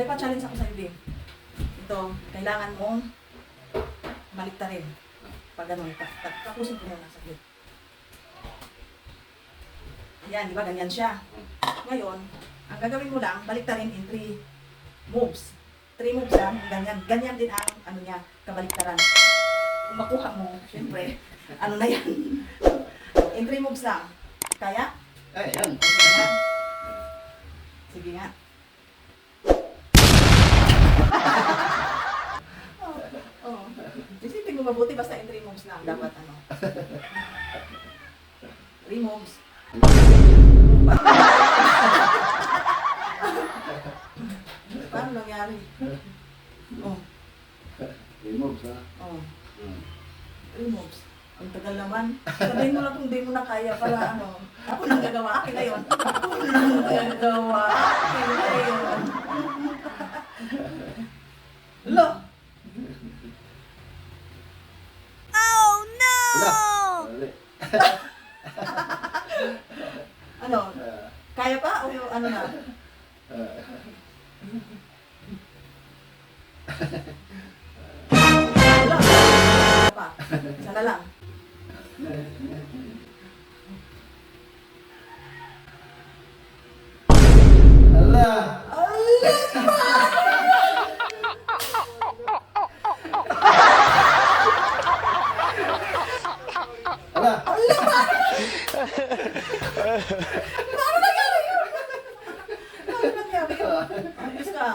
May pa-challenge ako sa'yo, babe. Ito, kailangan mong baliktarin. Pag ganun, tapusin ko muna sa grid. Yan, di ba? Ganyan siya. Ngayon, ang gagawin mo lang, baliktarin in 3 moves. 3 moves lang, ganyan. Ganyan din ang, ano niya, kabaliktaran. Kung makuha mo, syempre, ano na yan. In 3 moves lang. Kaya? Ay, yan. Sige nga. Sige nga. Oh. Isipin mo mabuti, basta in 3 moves lang. Dapat ano. 3 moves. Paano nangyari? Oh. Removes, ha? Oh. Hmm. 3 moves. Ang tagal naman. Sabihin mo lang kung di mo na kaya para ano. Ako nang gagawa. Akin na yun. Ako nang gagawa. Akin na yun. Lo! Wala. Wala. Ano? Kaya pa? O yung ano na? Wala. Kaya pa. Isa na lang. Ala! Ala! Paano nangyari yun? Ayos ka.